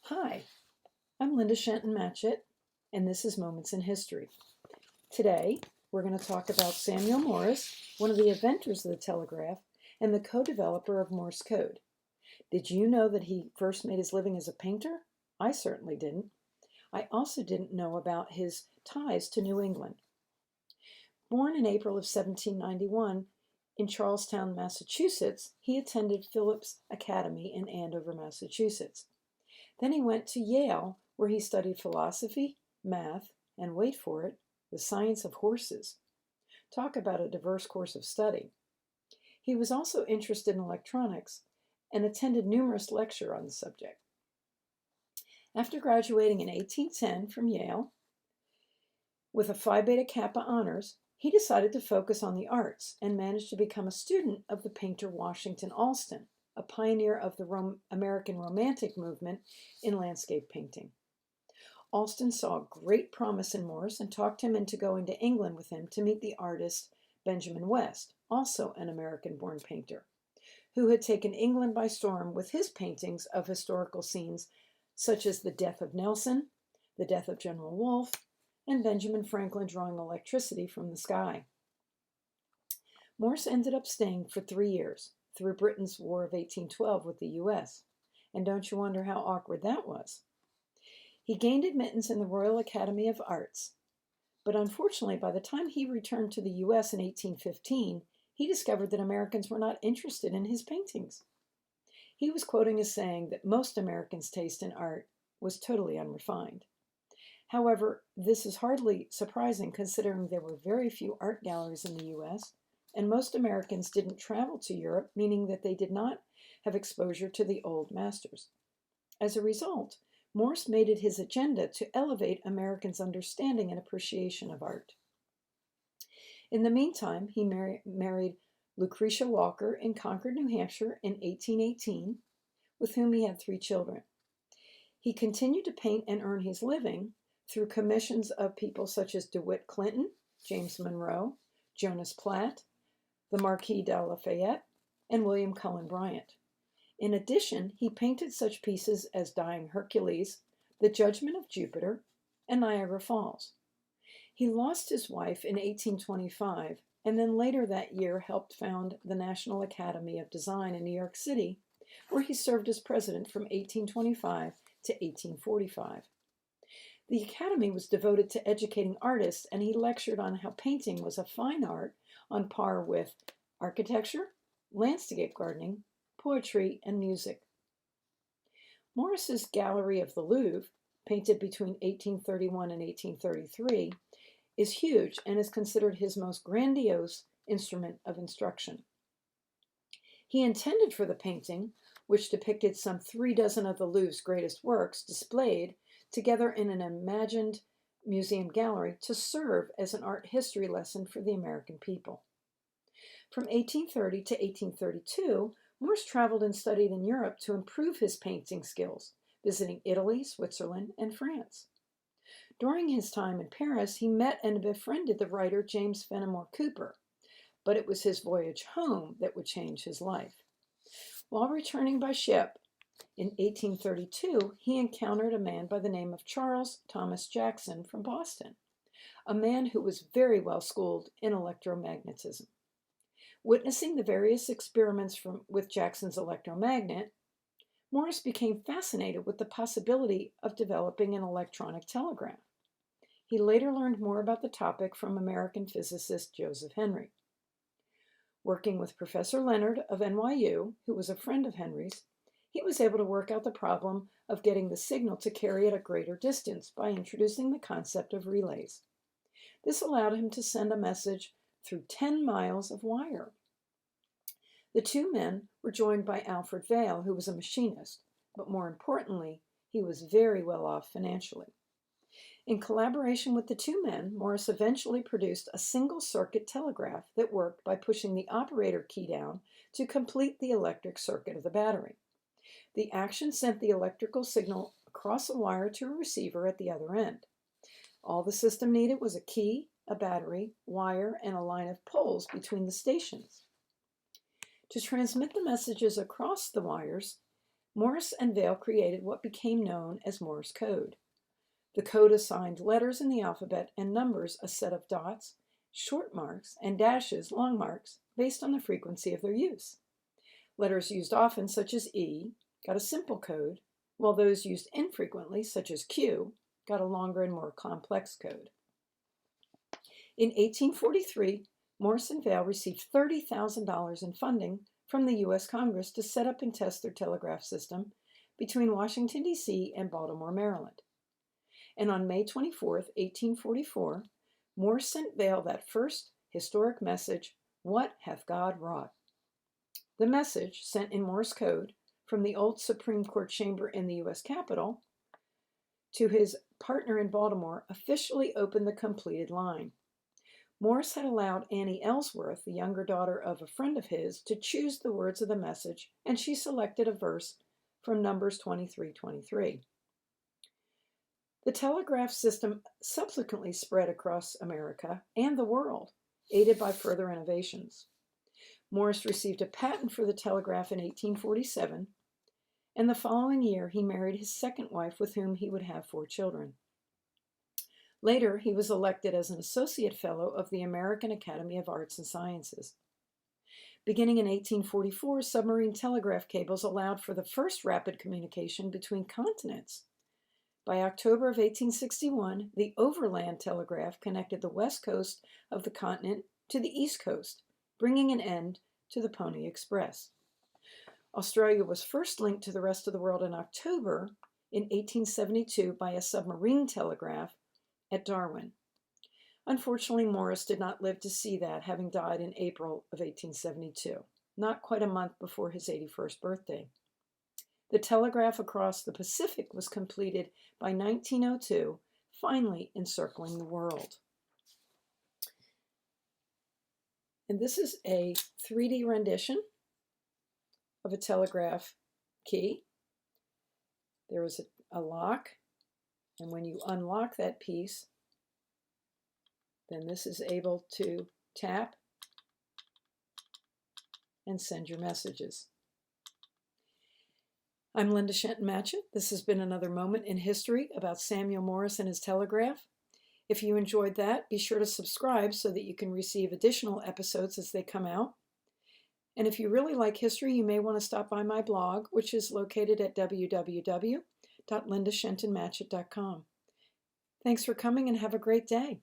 Hi, I'm Linda Shenton Matchett, and this is Moments in History. Today, we're going to talk about Samuel Morse, one of the inventors of the telegraph and the co-developer of Morse code. Did you know that he first made his living as a painter? I certainly didn't. I also didn't know about his ties to New England. Born in April of 1791 in Charlestown, Massachusetts, he attended Phillips Academy in Andover, Massachusetts. Then he went to Yale, where he studied philosophy, math, and wait for it, the science of horses. Talk about a diverse course of study. He was also interested in electronics and attended numerous lectures on the subject. After graduating in 1810 from Yale with a Phi Beta Kappa honors, he decided to focus on the arts and managed to become a student of the painter Washington Allston, a pioneer of the American Romantic movement in landscape painting. Allston saw great promise in Morse and talked him into going to England with him to meet the artist Benjamin West, also an American-born painter, who had taken England by storm with his paintings of historical scenes such as the death of Nelson, the death of General Wolfe, and Benjamin Franklin drawing electricity from the sky. Morse ended up staying for 3 years, through Britain's War of 1812 with the U.S. And don't you wonder how awkward that was? He gained admittance in the Royal Academy of Arts, but unfortunately, by the time he returned to the U.S. in 1815, he discovered that Americans were not interested in his paintings. He was quoting as saying that most Americans' taste in art was totally unrefined. However, this is hardly surprising considering there were very few art galleries in the U.S., and most Americans didn't travel to Europe, meaning that they did not have exposure to the old masters. As a result, Morse made it his agenda to elevate Americans' understanding and appreciation of art. In the meantime, he married Lucretia Walker in Concord, New Hampshire in 1818, with whom he had 3 children. He continued to paint and earn his living through commissions of people such as DeWitt Clinton, James Monroe, Jonas Platt, the Marquis de Lafayette, and William Cullen Bryant. In addition, he painted such pieces as Dying Hercules, The Judgment of Jupiter, and Niagara Falls. He lost his wife in 1825, and then later that year helped found the National Academy of Design in New York City, where he served as president from 1825 to 1845. The Academy was devoted to educating artists, and he lectured on how painting was a fine art on par with architecture, landscape gardening, poetry, and music. Morse's Gallery of the Louvre, painted between 1831 and 1833, is huge and is considered his most grandiose instrument of instruction. He intended for the painting, which depicted some 36 of the Louvre's greatest works displayed together in an imagined museum gallery, to serve as an art history lesson for the American people. From 1830 to 1832, Morse traveled and studied in Europe to improve his painting skills, visiting Italy, Switzerland, and France. During his time in Paris, he met and befriended the writer James Fenimore Cooper, but it was his voyage home that would change his life. While returning by ship in 1832, he encountered a man by the name of Charles Thomas Jackson from Boston, a man who was very well schooled in electromagnetism. Witnessing the various experiments with Jackson's electromagnet, Morse became fascinated with the possibility of developing an electronic telegraph. He later learned more about the topic from American physicist Joseph Henry. Working with Professor Leonard of NYU, who was a friend of Henry's, he was able to work out the problem of getting the signal to carry at a greater distance by introducing the concept of relays. This allowed him to send a message through 10 miles of wire. The 2 men were joined by Alfred Vail, who was a machinist, but more importantly, he was very well off financially. In collaboration with the 2 men, Morse eventually produced a single-circuit telegraph that worked by pushing the operator key down to complete the electric circuit of the battery. The action sent the electrical signal across a wire to a receiver at the other end. All the system needed was a key, a battery, wire, and a line of poles between the stations. To transmit the messages across the wires, Morse and Vail created what became known as Morse code. The code assigned letters in the alphabet and numbers a set of dots, short marks, and dashes, long marks, based on the frequency of their use. Letters used often, such as E, got a simple code, while those used infrequently, such as Q, got a longer and more complex code. In 1843, Morse and Vail received $30,000 in funding from the U.S. Congress to set up and test their telegraph system between Washington, D.C. and Baltimore, Maryland. And on May 24, 1844, Morse sent Vail that first historic message, "What hath God wrought?" The message, sent in Morse code from the old Supreme Court chamber in the U.S. Capitol to his partner in Baltimore, officially opened the completed line. Morse had allowed Annie Ellsworth, the younger daughter of a friend of his, to choose the words of the message, and she selected a verse from Numbers 23:23. The telegraph system subsequently spread across America and the world, aided by further innovations. Morse received a patent for the telegraph in 1847, and the following year he married his second wife, with whom he would have 4 children. Later, he was elected as an associate fellow of the American Academy of Arts and Sciences. Beginning in 1844, submarine telegraph cables allowed for the first rapid communication between continents. By October of 1861, the overland telegraph connected the west coast of the continent to the east coast, bringing an end to the Pony Express. Australia was first linked to the rest of the world in October in 1872 by a submarine telegraph at Darwin. Unfortunately, Morse did not live to see that, having died in April of 1872, not quite a month before his 81st birthday. The telegraph across the Pacific was completed by 1902, finally encircling the world. And this is a 3D rendition of a telegraph key. There is a lock, and when you unlock that piece, then this is able to tap and send your messages. I'm Linda Shenton-Matchett. This has been another moment in history about Samuel Morse and his telegraph. If you enjoyed that, be sure to subscribe so that you can receive additional episodes as they come out. And if you really like history, you may want to stop by my blog, which is located at www.lindashentonmatchett.com. Thanks for coming and have a great day.